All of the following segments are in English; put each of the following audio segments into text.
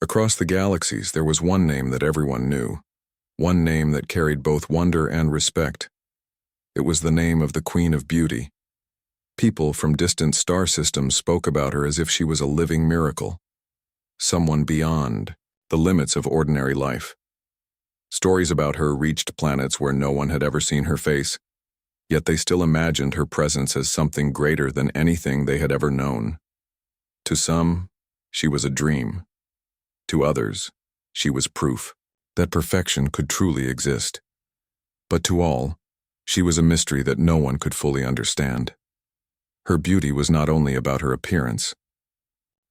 Across the galaxies, there was one name that everyone knew, one name that carried both wonder and respect. It was the name of the Queen of Beauty. People from distant star systems spoke about her as if she was a living miracle, someone beyond the limits of ordinary life. Stories about her reached planets where no one had ever seen her face, yet they still imagined her presence as something greater than anything they had ever known. To some, she was a dream. To others, she was proof that perfection could truly exist. But to all, she was a mystery that no one could fully understand. Her beauty was not only about her appearance.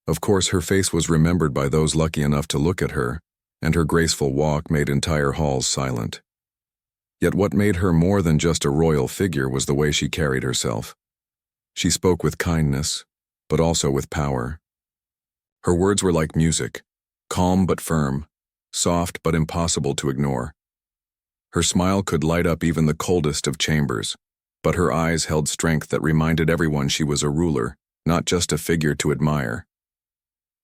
Of course, her face was remembered by those lucky enough to look at her, and her graceful walk made entire halls silent. Yet what made her more than just a royal figure was the way she carried herself. She spoke with kindness, but also with power. Her words were like music, calm but firm, soft but impossible to ignore. Her smile could light up even the coldest of chambers, but her eyes held strength that reminded everyone she was a ruler, not just a figure to admire.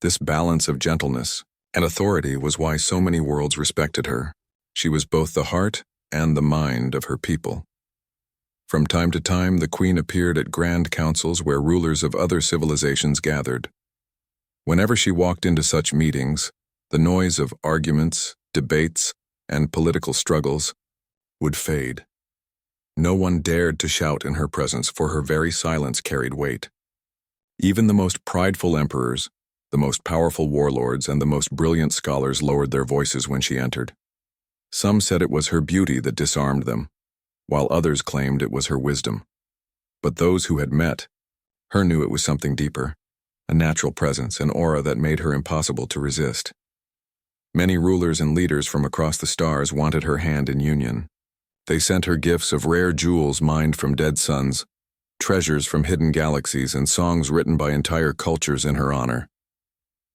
This balance of gentleness and authority was why so many worlds respected her. She was both the heart and the mind of her people. From time to time, the Queen appeared at grand councils where rulers of other civilizations gathered. Whenever she walked into such meetings, the noise of arguments, debates, and political struggles would fade. No one dared to shout in her presence, for her very silence carried weight. Even the most prideful emperors, the most powerful warlords, and the most brilliant scholars lowered their voices when she entered. Some said it was her beauty that disarmed them, while others claimed it was her wisdom. But those who had met her knew it was something deeper, a natural presence, an aura that made her impossible to resist. Many rulers and leaders from across the stars wanted her hand in union. They sent her gifts of rare jewels mined from dead suns, treasures from hidden galaxies, and songs written by entire cultures in her honor.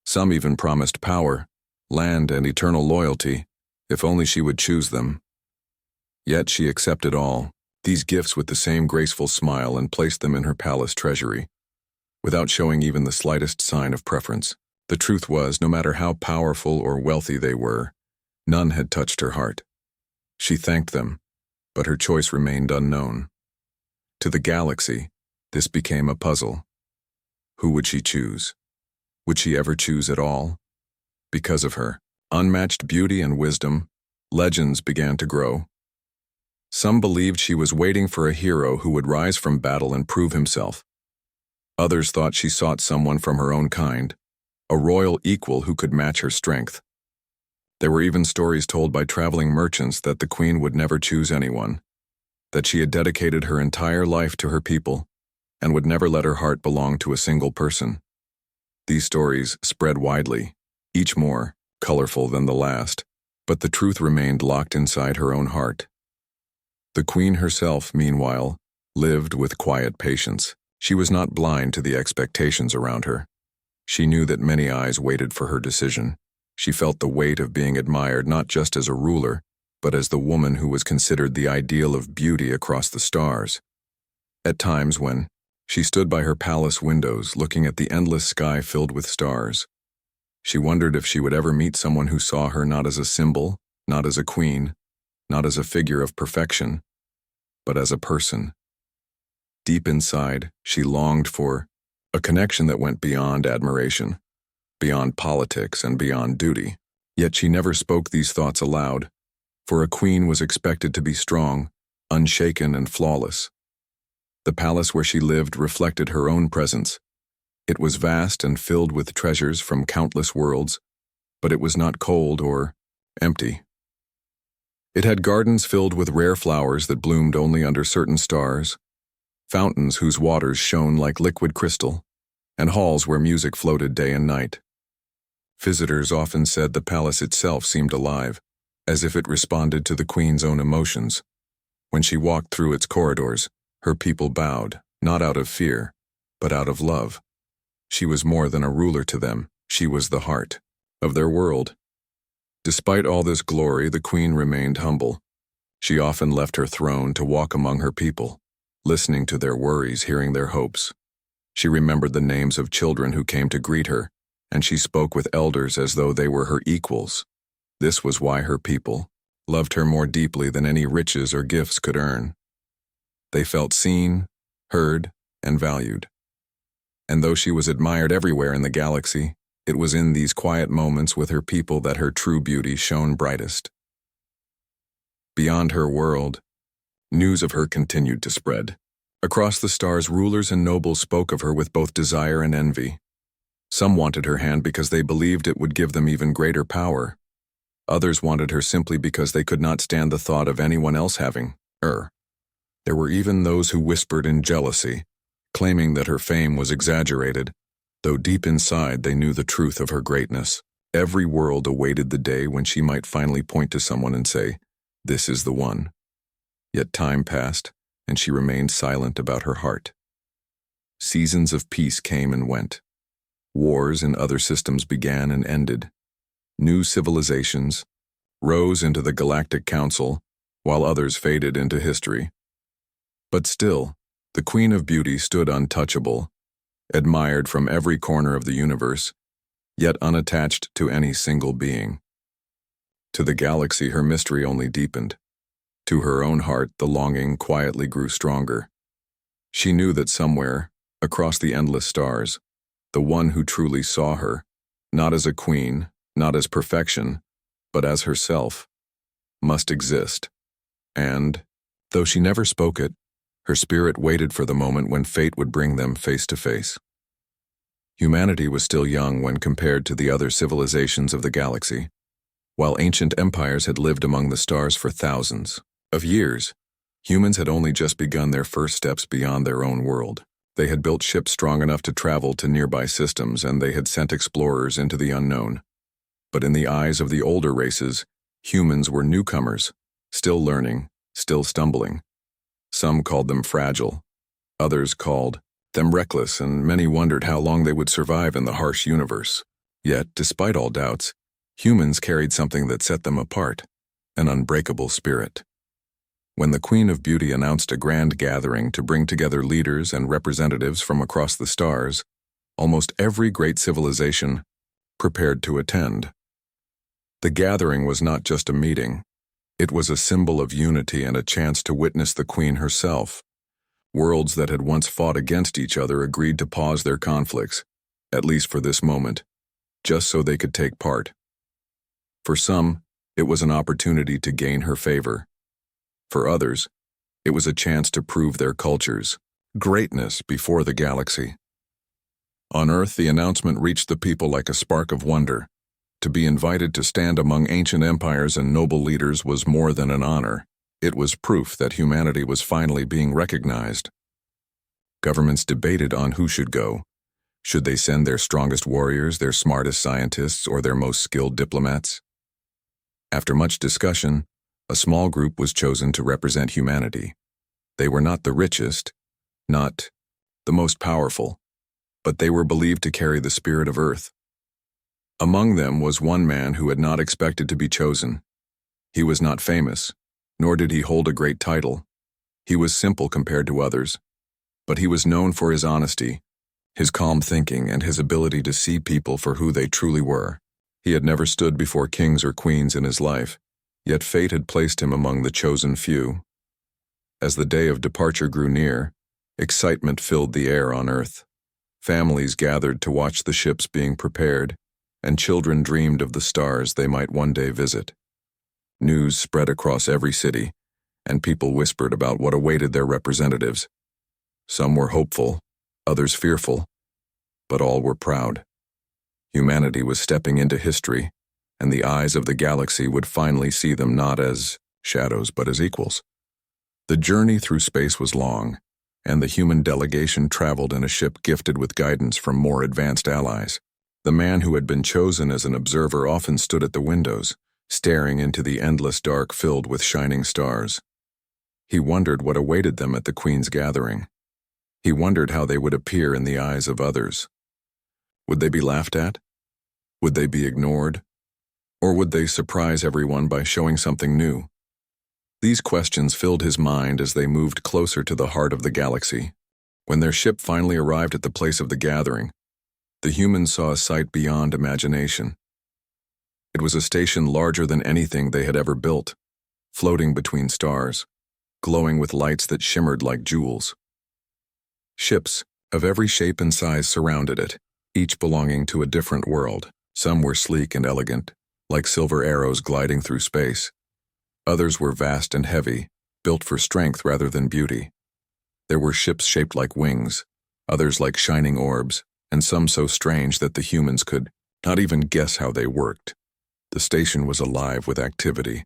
Some even promised power, land, and eternal loyalty, if only she would choose them. Yet she accepted all, these gifts with the same graceful smile, and placed them in her palace treasury, without showing even the slightest sign of preference. The truth was, no matter how powerful or wealthy they were, none had touched her heart. She thanked them, but her choice remained unknown. To the galaxy, this became a puzzle. Who would she choose? Would she ever choose at all? Because of her unmatched beauty and wisdom, legends began to grow. Some believed she was waiting for a hero who would rise from battle and prove himself. Others thought she sought someone from her own kind, a royal equal who could match her strength. There were even stories told by traveling merchants that the Queen would never choose anyone, that she had dedicated her entire life to her people, and would never let her heart belong to a single person. These stories spread widely, each more colorful than the last, but the truth remained locked inside her own heart. The Queen herself, meanwhile, lived with quiet patience. She was not blind to the expectations around her. She knew that many eyes waited for her decision. She felt the weight of being admired not just as a ruler, but as the woman who was considered the ideal of beauty across the stars. At times when she stood by her palace windows looking at the endless sky filled with stars, she wondered if she would ever meet someone who saw her not as a symbol, not as a queen, not as a figure of perfection, but as a person. Deep inside, she longed for a connection that went beyond admiration, beyond politics, and beyond duty. Yet she never spoke these thoughts aloud, for a queen was expected to be strong, unshaken, and flawless. The palace where she lived reflected her own presence. It was vast and filled with treasures from countless worlds, but it was not cold or empty. It had gardens filled with rare flowers that bloomed only under certain stars, fountains whose waters shone like liquid crystal, and halls where music floated day and night. Visitors often said the palace itself seemed alive, as if it responded to the Queen's own emotions. When she walked through its corridors, her people bowed, not out of fear, but out of love. She was more than a ruler to them. She was the heart of their world. Despite all this glory, the Queen remained humble. She often left her throne to walk among her people, listening to their worries, hearing their hopes. She remembered the names of children who came to greet her, and she spoke with elders as though they were her equals. This was why her people loved her more deeply than any riches or gifts could earn. They felt seen, heard, and valued. And though she was admired everywhere in the galaxy, it was in these quiet moments with her people that her true beauty shone brightest. Beyond her world, news of her continued to spread. Across the stars, rulers and nobles spoke of her with both desire and envy. Some wanted her hand because they believed it would give them even greater power. Others wanted her simply because they could not stand the thought of anyone else having her. There were even those who whispered in jealousy, claiming that her fame was exaggerated, though deep inside they knew the truth of her greatness. Every world awaited the day when she might finally point to someone and say, "This is the one." Yet time passed, and she remained silent about her heart. Seasons of peace came and went. Wars in other systems began and ended. New civilizations rose into the Galactic Council, while others faded into history. But still, the Queen of Beauty stood untouchable, admired from every corner of the universe, yet unattached to any single being. To the galaxy, her mystery only deepened. To her own heart, the longing quietly grew stronger. She knew that somewhere, across the endless stars, the one who truly saw her, not as a queen, not as perfection, but as herself, must exist. And, though she never spoke it, her spirit waited for the moment when fate would bring them face to face. Humanity was still young when compared to the other civilizations of the galaxy. While ancient empires had lived among the stars for thousands of years, humans had only just begun their first steps beyond their own world. They had built ships strong enough to travel to nearby systems, and they had sent explorers into the unknown. But in the eyes of the older races, humans were newcomers, still learning, still stumbling. Some called them fragile, others called them reckless, and many wondered how long they would survive in the harsh universe. Yet, despite all doubts, humans carried something that set them apart, an unbreakable spirit. When the Queen of Beauty announced a grand gathering to bring together leaders and representatives from across the stars, almost every great civilization prepared to attend. The gathering was not just a meeting. It was a symbol of unity and a chance to witness the Queen herself. Worlds that had once fought against each other agreed to pause their conflicts, at least for this moment, just so they could take part. For some, it was an opportunity to gain her favor. For others, it was a chance to prove their culture's greatness before the galaxy. On Earth, the announcement reached the people like a spark of wonder. To be invited to stand among ancient empires and noble leaders was more than an honor. It was proof that humanity was finally being recognized. Governments debated on who should go. Should they send their strongest warriors, their smartest scientists, or their most skilled diplomats? After much discussion, a small group was chosen to represent humanity. They were not the richest, not the most powerful, but they were believed to carry the spirit of Earth. Among them was one man who had not expected to be chosen. He was not famous, nor did he hold a great title. He was simple compared to others, but he was known for his honesty, his calm thinking, and his ability to see people for who they truly were. He had never stood before kings or queens in his life, yet fate had placed him among the chosen few. As the day of departure grew near, excitement filled the air on Earth. Families gathered to watch the ships being prepared, and children dreamed of the stars they might one day visit. News spread across every city, and people whispered about what awaited their representatives. Some were hopeful, others fearful, but all were proud. Humanity was stepping into history, and the eyes of the galaxy would finally see them not as shadows but as equals. The journey through space was long, and the human delegation traveled in a ship gifted with guidance from more advanced allies. The man who had been chosen as an observer often stood at the windows, staring into the endless dark filled with shining stars. He wondered what awaited them at the Queen's gathering. He wondered how they would appear in the eyes of others. Would they be laughed at? Would they be ignored? Or would they surprise everyone by showing something new? These questions filled his mind as they moved closer to the heart of the galaxy. When their ship finally arrived at the place of the gathering, The humans saw a sight beyond imagination. It was a station larger than anything they had ever built, floating between stars, glowing with lights that shimmered like jewels. Ships of every shape and size surrounded it, each belonging to a different world. Some were sleek and elegant, like silver arrows gliding through space. Others were vast and heavy, built for strength rather than beauty. There were ships shaped like wings, others like shining orbs, and some so strange that the humans could not even guess how they worked. The station was alive with activity,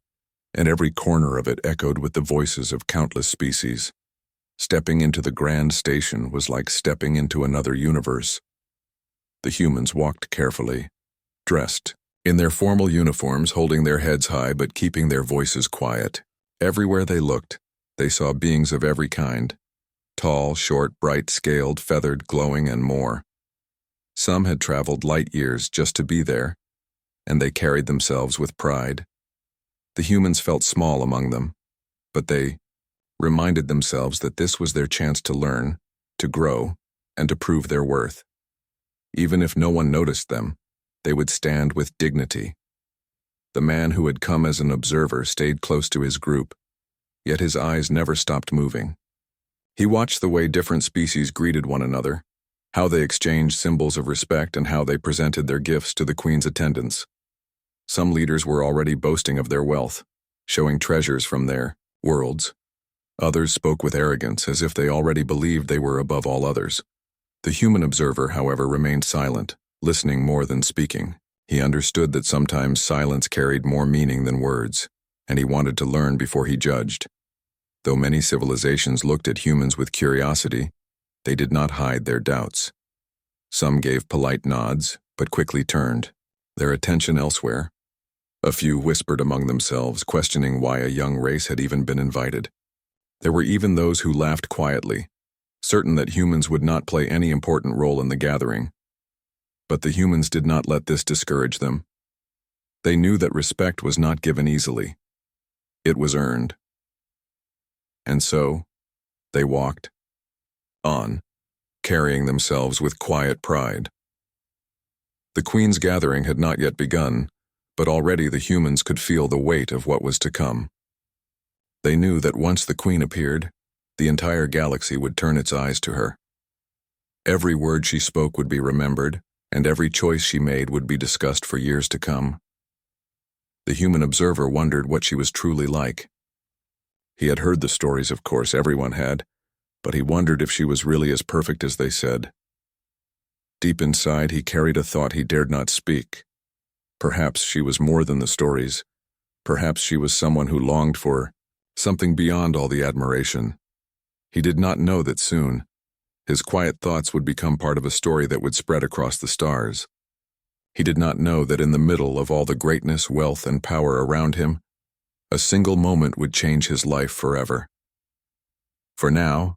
and every corner of it echoed with the voices of countless species. Stepping into the grand station was like stepping into another universe. The humans walked carefully, dressed in their formal uniforms, holding their heads high but keeping their voices quiet. Everywhere they looked, they saw beings of every kind, tall, short, bright, scaled, feathered, glowing, and more. Some had traveled light years just to be there, and they carried themselves with pride. The humans felt small among them, but they reminded themselves that this was their chance to learn, to grow, and to prove their worth. Even if no one noticed them, they would stand with dignity. The man who had come as an observer stayed close to his group, yet his eyes never stopped moving. He watched the way different species greeted one another, how they exchanged symbols of respect, and how they presented their gifts to the queen's attendants. Some leaders were already boasting of their wealth, showing treasures from their worlds. Others spoke with arrogance, as if they already believed they were above all others. The human observer, however, remained silent, listening more than speaking. He understood that sometimes silence carried more meaning than words, and he wanted to learn before he judged. Though many civilizations looked at humans with curiosity, they did not hide their doubts. Some gave polite nods, but quickly turned their attention elsewhere. A few whispered among themselves, questioning why a young race had even been invited. There were even those who laughed quietly, certain that humans would not play any important role in the gathering. But the humans did not let this discourage them. They knew that respect was not given easily. It was earned. And so, they walked on, carrying themselves with quiet pride. The queen's gathering had not yet begun, but already the humans could feel the weight of what was to come. They knew that once the queen appeared, the entire galaxy would turn its eyes to her. Every word she spoke would be remembered, and every choice she made would be discussed for years to come. The human observer wondered what she was truly like. He had heard the stories, of course, everyone had, but he wondered if she was really as perfect as they said. Deep inside, he carried a thought he dared not speak. Perhaps she was more than the stories. Perhaps she was someone who longed for something beyond all the admiration. He did not know that soon, his quiet thoughts would become part of a story that would spread across the stars. He did not know that in the middle of all the greatness, wealth, and power around him, a single moment would change his life forever. For now,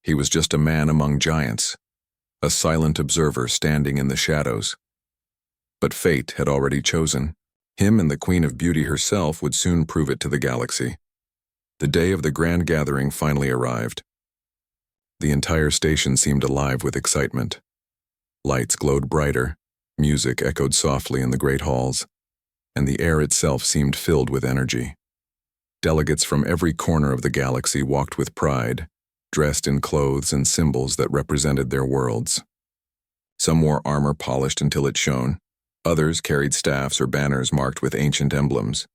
he was just a man among giants, a silent observer standing in the shadows. But fate had already chosen. Him and the Queen of Beauty herself would soon prove it to the galaxy. The day of the grand gathering finally arrived. The entire station seemed alive with excitement. Lights glowed brighter, music echoed softly in the great halls, and the air itself seemed filled with energy. Delegates from every corner of the galaxy walked with pride, dressed in clothes and symbols that represented their worlds. Some wore armor polished until it shone. Others carried staffs or banners marked with ancient emblems.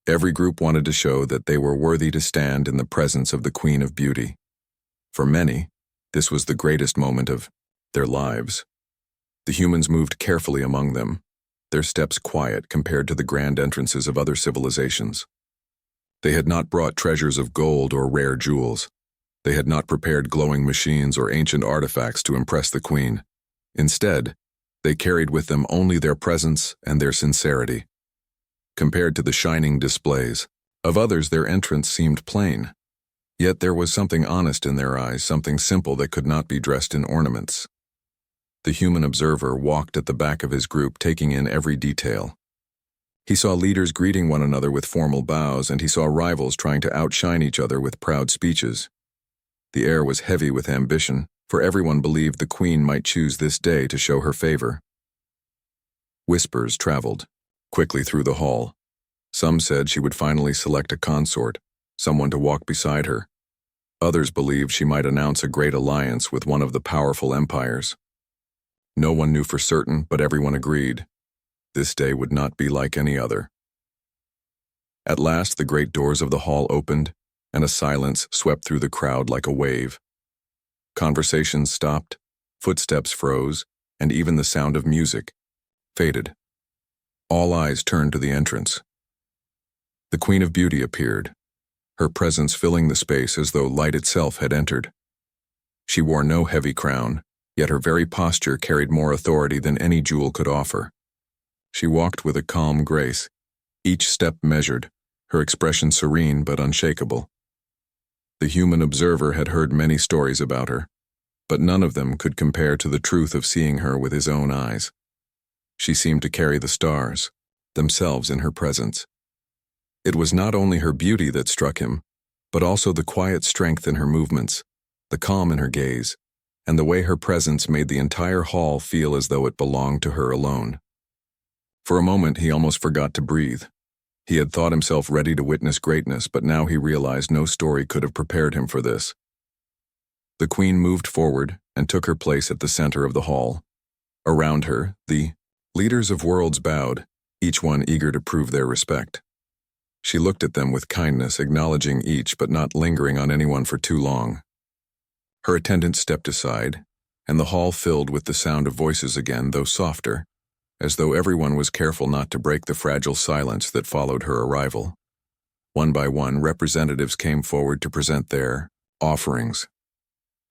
Every group wanted to show that they were worthy to stand in the presence of the Queen of Beauty. For many, this was the greatest moment of their lives. The humans moved carefully among them, their steps quiet compared to the grand entrances of other civilizations. They had not brought treasures of gold or rare jewels. They had not prepared glowing machines or ancient artifacts to impress the queen. Instead, they carried with them only their presence and their sincerity. Compared to the shining displays of others, their entrance seemed plain. Yet there was something honest in their eyes, something simple that could not be dressed in ornaments. The human observer walked at the back of his group, taking in every detail. He saw leaders greeting one another with formal bows, and he saw rivals trying to outshine each other with proud speeches. The air was heavy with ambition, for everyone believed the queen might choose this day to show her favor. Whispers traveled quickly through the hall. Some said she would finally select a consort, someone to walk beside her. Others believed she might announce a great alliance with one of the powerful empires. No one knew for certain, but everyone agreed. This day would not be like any other. At last, the great doors of the hall opened, and a silence swept through the crowd like a wave. Conversations stopped, footsteps froze, and even the sound of music faded. All eyes turned to the entrance. The Queen of Beauty appeared, her presence filling the space as though light itself had entered. She wore no heavy crown, yet her very posture carried more authority than any jewel could offer. She walked with a calm grace, each step measured, her expression serene but unshakable. The human observer had heard many stories about her, but none of them could compare to the truth of seeing her with his own eyes. She seemed to carry the stars, themselves in her presence. It was not only her beauty that struck him, but also the quiet strength in her movements, the calm in her gaze, and the way her presence made the entire hall feel as though it belonged to her alone. For a moment, he almost forgot to breathe. He had thought himself ready to witness greatness, but now he realized no story could have prepared him for this. The queen moved forward and took her place at the center of the hall. Around her, the leaders of worlds bowed, each one eager to prove their respect. She looked at them with kindness, acknowledging each but not lingering on anyone for too long. Her attendant stepped aside, and the hall filled with the sound of voices again, though softer, as though everyone was careful not to break the fragile silence that followed her arrival. One by one, representatives came forward to present their offerings.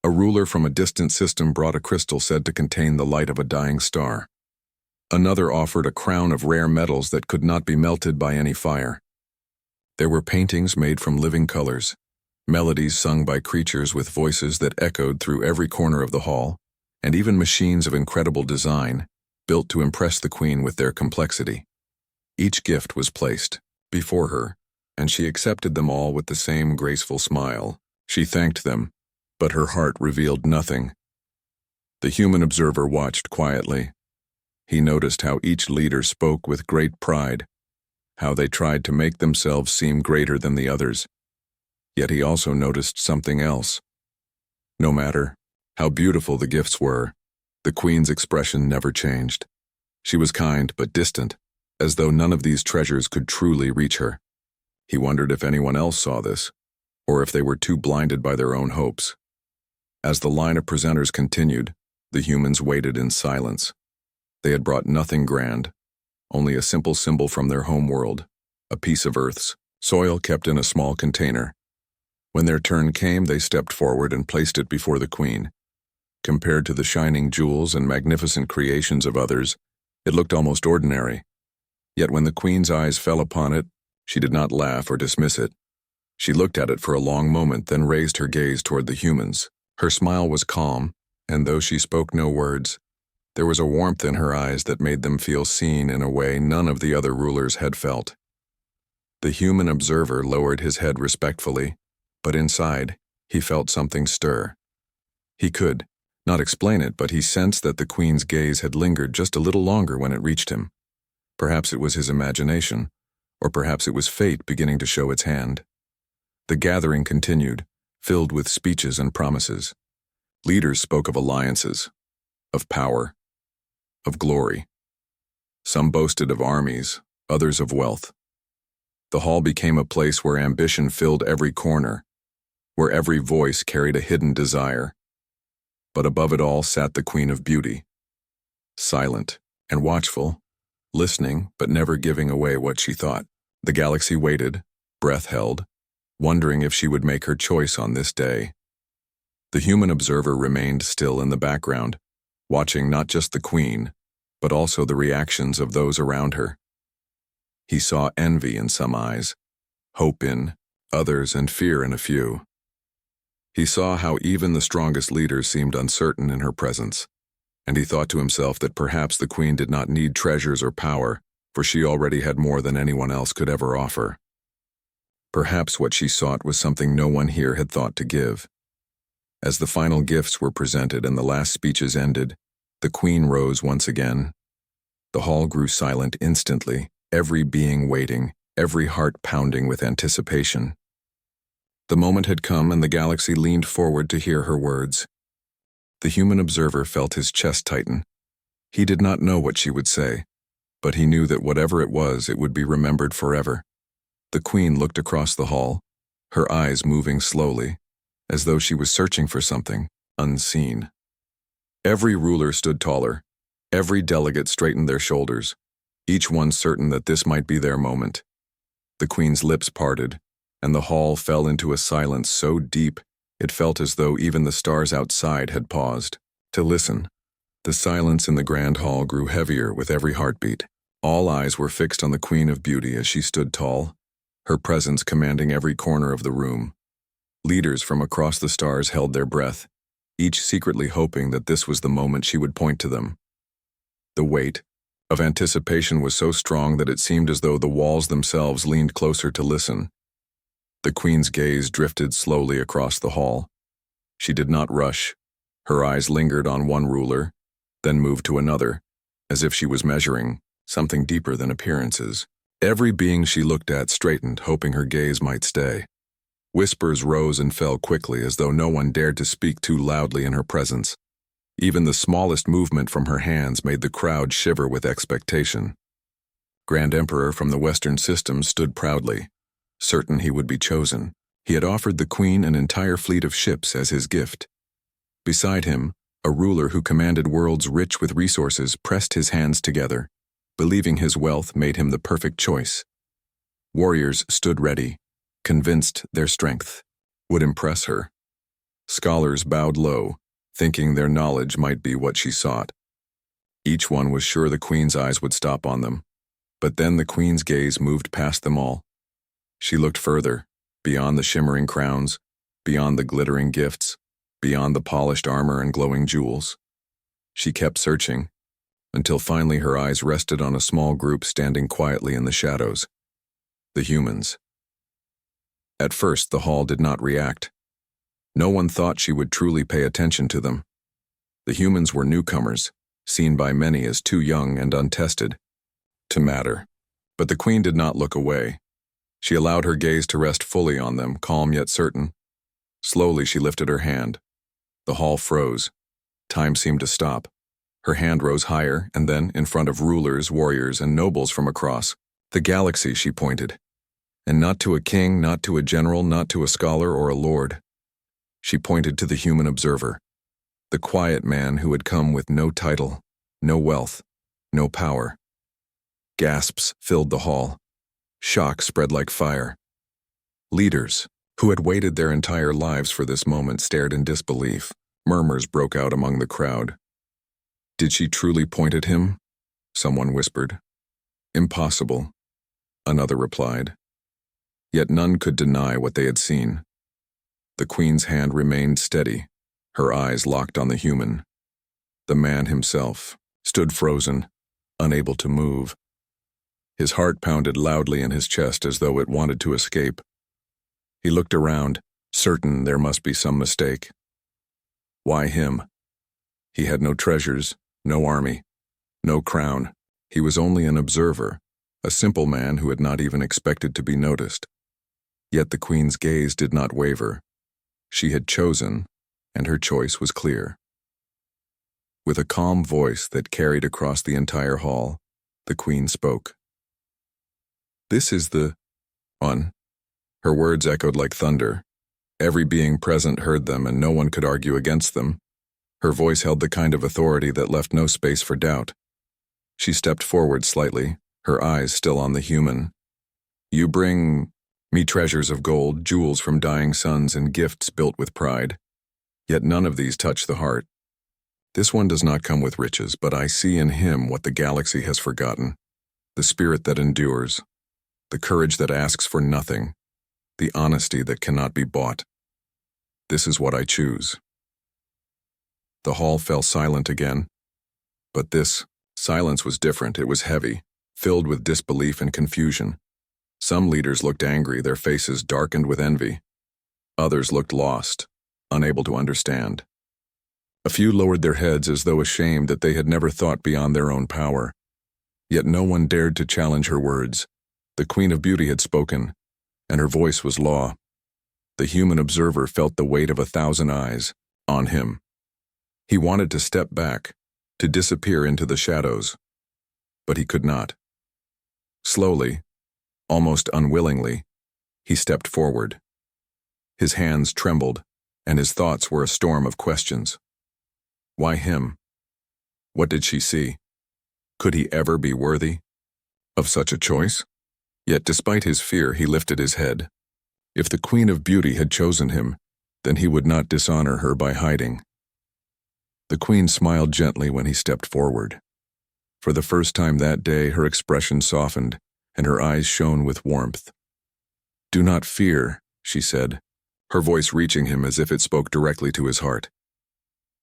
A ruler from a distant system brought a crystal said to contain the light of a dying star. Another offered a crown of rare metals that could not be melted by any fire. There were paintings made from living colors, melodies sung by creatures with voices that echoed through every corner of the hall, and even machines of incredible design, built to impress the queen with their complexity. Each gift was placed before her, and she accepted them all with the same graceful smile. She thanked them, but her heart revealed nothing. The human observer watched quietly. He noticed how each leader spoke with great pride, how they tried to make themselves seem greater than the others. Yet he also noticed something else. No matter how beautiful the gifts were, the queen's expression never changed. She was kind but distant, as though none of these treasures could truly reach her. He wondered if anyone else saw this, or if they were too blinded by their own hopes. As the line of presenters continued, the humans waited in silence. They had brought nothing grand, only a simple symbol from their home world, a piece of Earth's soil kept in a small container. When their turn came, they stepped forward and placed it before the queen. Compared to the shining jewels and magnificent creations of others, it looked almost ordinary. Yet when the queen's eyes fell upon it, she did not laugh or dismiss it. She looked at it for a long moment, then raised her gaze toward the humans. Her smile was calm, and though she spoke no words, there was a warmth in her eyes that made them feel seen in a way none of the other rulers had felt. The human observer lowered his head respectfully, but inside, he felt something stir. He could not explain it, but he sensed that the queen's gaze had lingered just a little longer when it reached him. Perhaps it was his imagination, or perhaps it was fate beginning to show its hand. The gathering continued, filled with speeches and promises. Leaders spoke of alliances, of power, of glory. Some boasted of armies, others of wealth. The hall became a place where ambition filled every corner, where every voice carried a hidden desire. But above it all sat the Queen of Beauty, silent and watchful, listening but never giving away what she thought. The galaxy waited, breath held, wondering if she would make her choice on this day. The human observer remained still in the background, watching not just the queen, but also the reactions of those around her. He saw envy in some eyes, hope in others, and fear in a few. He saw how even the strongest leaders seemed uncertain in her presence, and he thought to himself that perhaps the queen did not need treasures or power, for she already had more than anyone else could ever offer. Perhaps what she sought was something no one here had thought to give. As the final gifts were presented and the last speeches ended, the queen rose once again. The hall grew silent instantly, every being waiting, every heart pounding with anticipation. The moment had come and the galaxy leaned forward to hear her words. The human observer felt his chest tighten. He did not know what she would say, but he knew that whatever it would be remembered forever. The queen looked across the hall, her eyes moving slowly, as though she was searching for something unseen. Every ruler stood taller. Every delegate straightened their shoulders, each one certain that this might be their moment. The queen's lips parted, and the hall fell into a silence so deep it felt as though even the stars outside had paused to listen. The silence in the grand hall grew heavier with every heartbeat. All eyes were fixed on the Queen of Beauty as she stood tall, her presence commanding every corner of the room. Leaders from across the stars held their breath, each secretly hoping that this was the moment she would point to them. The weight of anticipation was so strong that it seemed as though the walls themselves leaned closer to listen. The queen's gaze drifted slowly across the hall. She did not rush. Her eyes lingered on one ruler, then moved to another, as if she was measuring something deeper than appearances. Every being she looked at straightened, hoping her gaze might stay. Whispers rose and fell quickly as though no one dared to speak too loudly in her presence. Even the smallest movement from her hands made the crowd shiver with expectation. Grand Emperor from the Western system stood proudly, certain he would be chosen. He had offered the queen an entire fleet of ships as his gift. Beside him, a ruler who commanded worlds rich with resources pressed his hands together, believing his wealth made him the perfect choice. Warriors stood ready, convinced their strength would impress her. Scholars bowed low, thinking their knowledge might be what she sought. Each one was sure the queen's eyes would stop on them, but then the queen's gaze moved past them all. She looked further, beyond the shimmering crowns, beyond the glittering gifts, beyond the polished armor and glowing jewels. She kept searching, until finally her eyes rested on a small group standing quietly in the shadows. The humans. At first, the hall did not react. No one thought she would truly pay attention to them. The humans were newcomers, seen by many as too young and untested to matter. But the queen did not look away. She allowed her gaze to rest fully on them, calm yet certain. Slowly she lifted her hand. The hall froze. Time seemed to stop. Her hand rose higher, and then, in front of rulers, warriors, and nobles from across the galaxy, she pointed. And not to a king, not to a general, not to a scholar or a lord. She pointed to the human observer, the quiet man who had come with no title, no wealth, no power. Gasps filled the hall. Shock spread like fire. Leaders, who had waited their entire lives for this moment, stared in disbelief. Murmurs broke out among the crowd. Did she truly point at him? Someone whispered. Impossible, another replied. Yet none could deny what they had seen. The queen's hand remained steady, her eyes locked on the human. The man himself stood frozen, unable to move. His heart pounded loudly in his chest as though it wanted to escape. He looked around, certain there must be some mistake. Why him? He had no treasures, no army, no crown. He was only an observer, a simple man who had not even expected to be noticed. Yet the queen's gaze did not waver. She had chosen, and her choice was clear. With a calm voice that carried across the entire hall, the queen spoke. This is the one. Her words echoed like thunder. Every being present heard them, and no one could argue against them. Her voice held the kind of authority that left no space for doubt. She stepped forward slightly, her eyes still on the human. You bring me treasures of gold, jewels from dying suns, and gifts built with pride. Yet none of these touch the heart. This one does not come with riches, but I see in him what the galaxy has forgotten. The spirit that endures, the courage that asks for nothing, the honesty that cannot be bought. This is what I choose. The hall fell silent again. But this silence was different. It was heavy, filled with disbelief and confusion. Some leaders looked angry, their faces darkened with envy. Others looked lost, unable to understand. A few lowered their heads as though ashamed that they had never thought beyond their own power. Yet no one dared to challenge her words. The Queen of Beauty had spoken, and her voice was law. The human observer felt the weight of 1,000 eyes on him. He wanted to step back, to disappear into the shadows, but he could not. Slowly, almost unwillingly, he stepped forward. His hands trembled, and his thoughts were a storm of questions. Why him? What did she see? Could he ever be worthy of such a choice? Yet despite his fear, he lifted his head. If the Queen of Beauty had chosen him, then he would not dishonor her by hiding. The Queen smiled gently when he stepped forward. For the first time that day, her expression softened, and her eyes shone with warmth. "Do not fear," she said, her voice reaching him as if it spoke directly to his heart.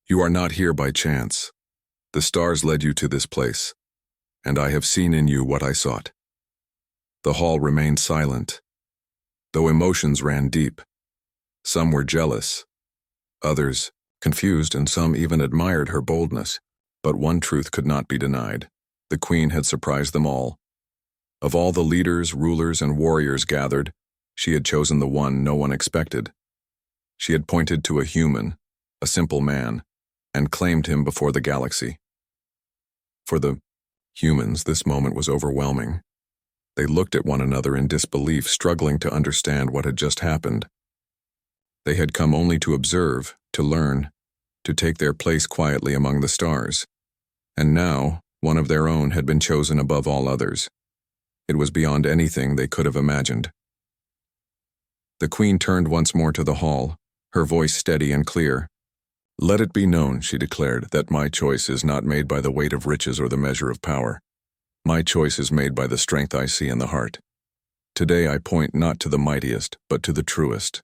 "You are not here by chance. The stars led you to this place, and I have seen in you what I sought." The hall remained silent, though emotions ran deep. Some were jealous, others confused, and some even admired her boldness. But one truth could not be denied. The Queen had surprised them all. Of all the leaders, rulers, and warriors gathered, she had chosen the one no one expected. She had pointed to a human, a simple man, and claimed him before the galaxy. For the humans, this moment was overwhelming. They looked at one another in disbelief, struggling to understand what had just happened. They had come only to observe, to learn, to take their place quietly among the stars. And now, one of their own had been chosen above all others. It was beyond anything they could have imagined. The Queen turned once more to the hall, her voice steady and clear. "Let it be known," she declared, "that my choice is not made by the weight of riches or the measure of power. My choice is made by the strength I see in the heart. Today I point not to the mightiest, but to the truest."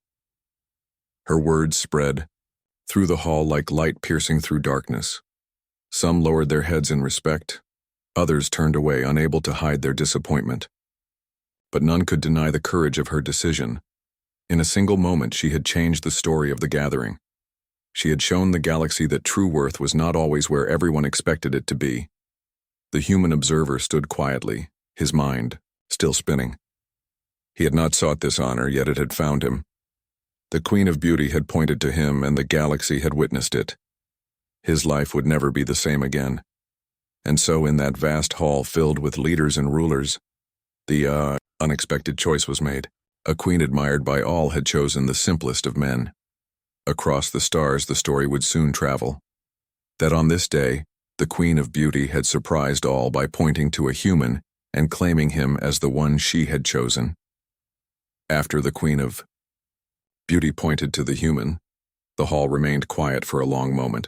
Her words spread through the hall like light piercing through darkness. Some lowered their heads in respect, others turned away, unable to hide their disappointment. But none could deny the courage of her decision. In a single moment, she had changed the story of the gathering. She had shown the galaxy that true worth was not always where everyone expected it to be. The human observer stood quietly, his mind still spinning. He had not sought this honor, yet it had found him. The Queen of Beauty had pointed to him, and the galaxy had witnessed it. His life would never be the same again. And so in that vast hall filled with leaders and rulers, the unexpected choice was made. A queen admired by all had chosen the simplest of men. Across the stars the story would soon travel. That on this day, the Queen of Beauty had surprised all by pointing to a human and claiming him as the one she had chosen. After the Queen of Beauty pointed to the human, the hall remained quiet for a long moment.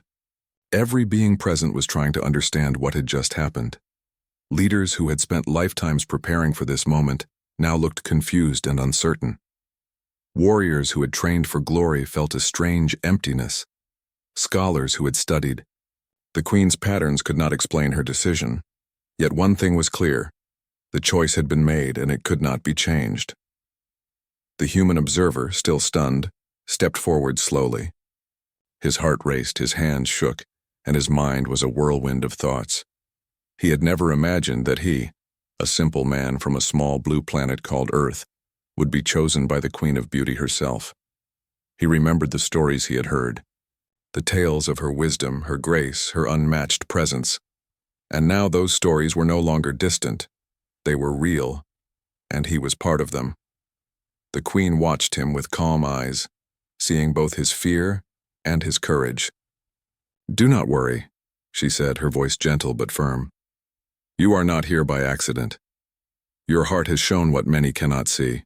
Every being present was trying to understand what had just happened. Leaders who had spent lifetimes preparing for this moment now looked confused and uncertain. Warriors who had trained for glory felt a strange emptiness. Scholars who had studied the Queen's patterns could not explain her decision. Yet one thing was clear: the choice had been made, and it could not be changed. The human observer, still stunned, stepped forward slowly. His heart raced, his hands shook, and his mind was a whirlwind of thoughts. He had never imagined that he, a simple man from a small blue planet called Earth, would be chosen by the Queen of Beauty herself. He remembered the stories he had heard, the tales of her wisdom, her grace, her unmatched presence. And now those stories were no longer distant. They were real, and he was part of them. The Queen watched him with calm eyes, seeing both his fear and his courage. "Do not worry," she said, her voice gentle but firm. "You are not here by accident. Your heart has shown what many cannot see.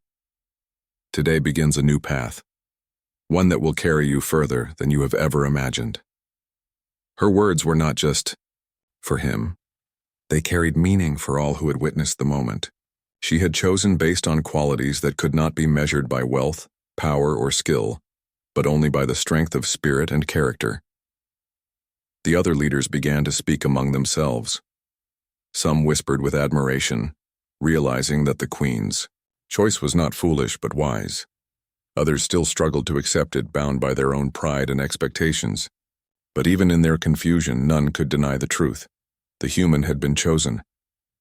Today begins a new path, one that will carry you further than you have ever imagined." Her words were not just for him. They carried meaning for all who had witnessed the moment. She had chosen based on qualities that could not be measured by wealth, power, or skill, but only by the strength of spirit and character. The other leaders began to speak among themselves. Some whispered with admiration, realizing that the Queen's choice was not foolish but wise. Others still struggled to accept it, bound by their own pride and expectations. But even in their confusion, none could deny the truth. The human had been chosen,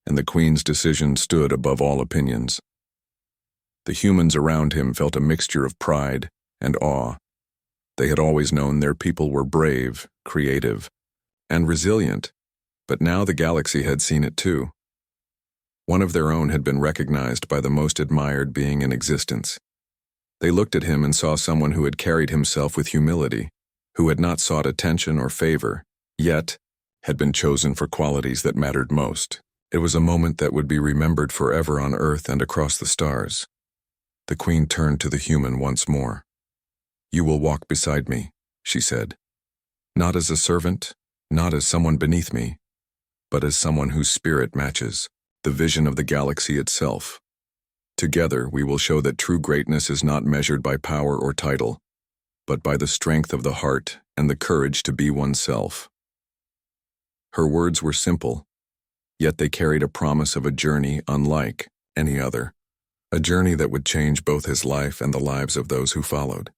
and the Queen's decision stood above all opinions. The humans around him felt a mixture of pride and awe. They had always known their people were brave, creative, and resilient, but now the galaxy had seen it too. One of their own had been recognized by the most admired being in existence. They looked at him and saw someone who had carried himself with humility, who had not sought attention or favor, yet had been chosen for qualities that mattered most. It was a moment that would be remembered forever on Earth and across the stars. The Queen turned to the human once more. "You will walk beside me," she said. "Not as a servant, not as someone beneath me, but as someone whose spirit matches the vision of the galaxy itself. Together, we will show that true greatness is not measured by power or title, but by the strength of the heart and the courage to be oneself." Her words were simple, yet they carried a promise of a journey unlike any other, a journey that would change both his life and the lives of those who followed.